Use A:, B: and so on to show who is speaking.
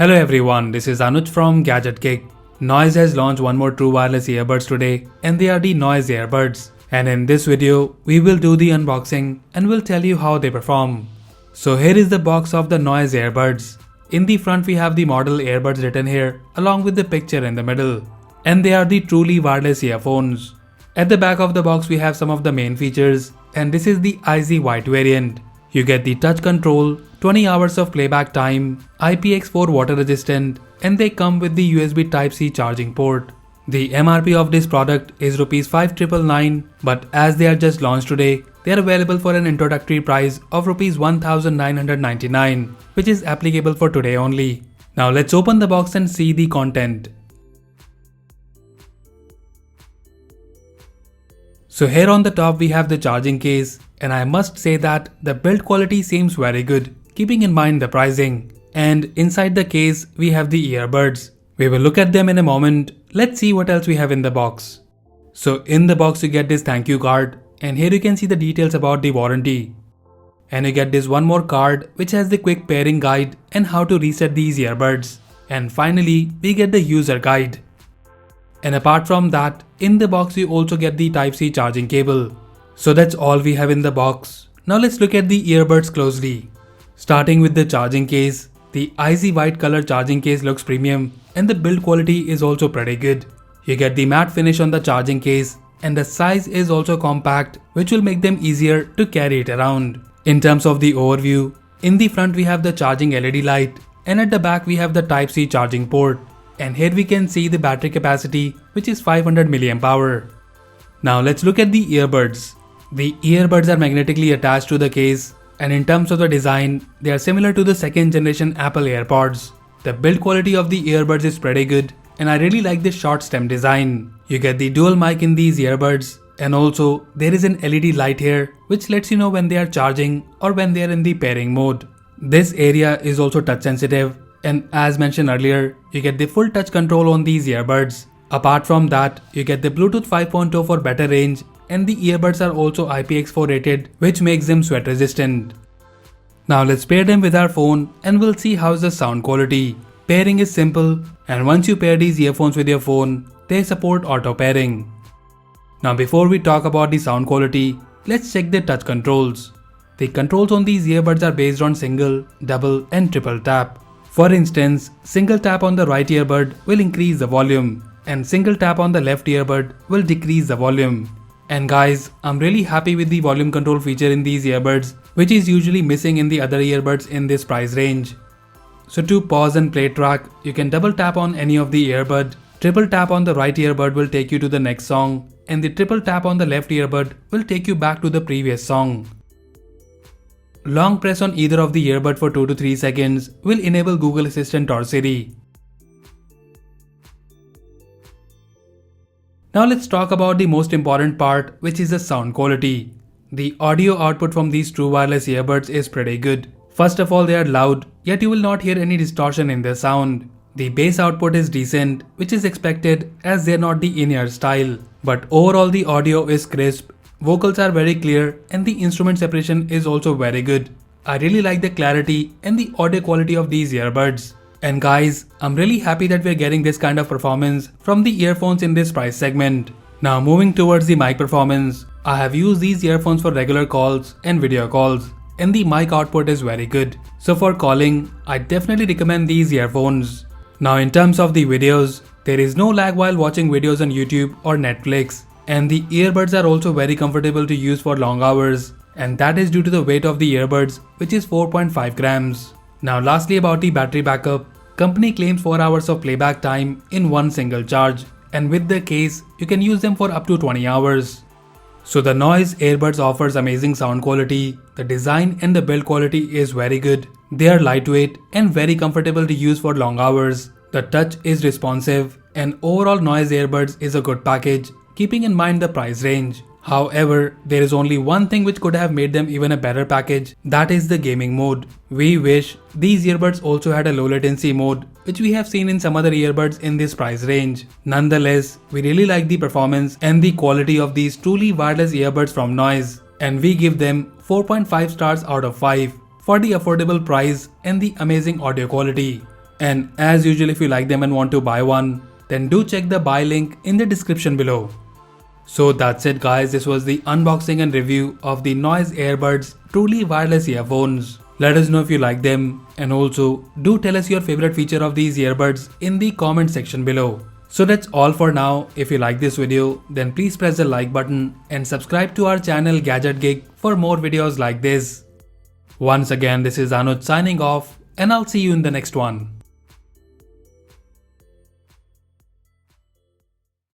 A: Hello everyone, this is Anuj from Gadget Kick. Noise has launched one more true wireless earbuds today, and they are the Noise earbuds. And in this video, we will do the unboxing and will tell you how they perform. So here is the box of the Noise earbuds. In the front we have the model earbuds written here along with the picture in the middle. And they are the truly wireless earphones. At the back of the box we have some of the main features, and this is the IZ White variant. You get the touch control, 20 hours of playback time, IPX4 water resistant, and they come with the USB Type-C charging port. The MRP of this product is Rs 5,999, but as they are just launched today, they are available for an introductory price of Rs 1,999, which is applicable for today only. Now let's open the box and see the content. So here on the top we have the charging case, and I must say that the build quality seems very good, keeping in mind the pricing. And inside the case we have the earbuds. We will look at them in a moment. Let's see what else we have in the box. So in the box you get this thank you card, and here you can see the details about the warranty. And you get this one more card which has the quick pairing guide and how to reset these earbuds. And finally we get the user guide. And apart from that, in the box you also get the Type-C charging cable. So that's all we have in the box. Now let's look at the earbuds closely. Starting with the charging case, the IZ White color charging case looks premium, and the build quality is also pretty good. You get the matte finish on the charging case, and the size is also compact, which will make them easier to carry it around. In terms of the overview, in the front we have the charging LED light, and at the back we have the Type-C charging port. And here we can see the battery capacity, which is 500 mAh. Now let's look at the earbuds. The earbuds are magnetically attached to the case, and in terms of the design, they are similar to the second generation Apple AirPods. The build quality of the earbuds is pretty good, and I really like this short stem design. You get the dual mic in these earbuds, and also there is an LED light here which lets you know when they are charging or when they are in the pairing mode. This area is also touch sensitive, and as mentioned earlier, you get the full touch control on these earbuds. Apart from that, you get the Bluetooth 5.0 for better range, and the earbuds are also IPX4 rated, which makes them sweat resistant. Now let's pair them with our phone and we'll see how's the sound quality. Pairing is simple, and once you pair these earphones with your phone, they support auto pairing. Now before we talk about the sound quality, let's check the touch controls. The controls on these earbuds are based on single, double and triple tap. For instance, single tap on the right earbud will increase the volume, and single tap on the left earbud will decrease the volume. And guys, I'm really happy with the volume control feature in these earbuds, which is usually missing in the other earbuds in this price range. So to pause and play track, you can double tap on any of the earbud, triple tap on the right earbud will take you to the next song, and the triple tap on the left earbud will take you back to the previous song. Long press on either of the earbud for 2 to 3 seconds will enable Google Assistant or Siri. Now let's talk about the most important part, which is the sound quality. The audio output from these true wireless earbuds is pretty good. First of all, they are loud, yet you will not hear any distortion in their sound. The bass output is decent, which is expected as they are not the in-ear style. But overall the audio is crisp. Vocals are very clear, and the instrument separation is also very good. I really like the clarity and the audio quality of these earbuds. And guys, I'm really happy that we're getting this kind of performance from the earphones in this price segment. Now moving towards the mic performance, I have used these earphones for regular calls and video calls, and the mic output is very good. So for calling, I definitely recommend these earphones. Now in terms of the videos, there is no lag while watching videos on YouTube or Netflix. And the earbuds are also very comfortable to use for long hours, and that is due to the weight of the earbuds, which is 4.5 grams. Now lastly about the battery backup, company claims 4 hours of playback time in one single charge, and with the case, you can use them for up to 20 hours. So the Noise earbuds offers amazing sound quality, the design and the build quality is very good, they are lightweight and very comfortable to use for long hours, the touch is responsive, and overall Noise earbuds is a good package, keeping in mind the price range. However, there is only one thing which could have made them even a better package, that is the gaming mode. We wish these earbuds also had a low latency mode, which we have seen in some other earbuds in this price range. Nonetheless, we really like the performance and the quality of these truly wireless earbuds from Noise, and we give them 4.5 stars out of 5 for the affordable price and the amazing audio quality. And as usual, if you like them and want to buy one, then do check the buy link in the description below. So that's it guys, this was the unboxing and review of the Noise Airbuds truly wireless earphones. Let us know if you like them, and also do tell us your favorite feature of these earbuds in the comment section below. So that's all for now. If you like this video, then please press the like button and subscribe to our channel Gadget Geek for more videos like this. Once again, this is Anuj signing off, and I'll see you in the next one.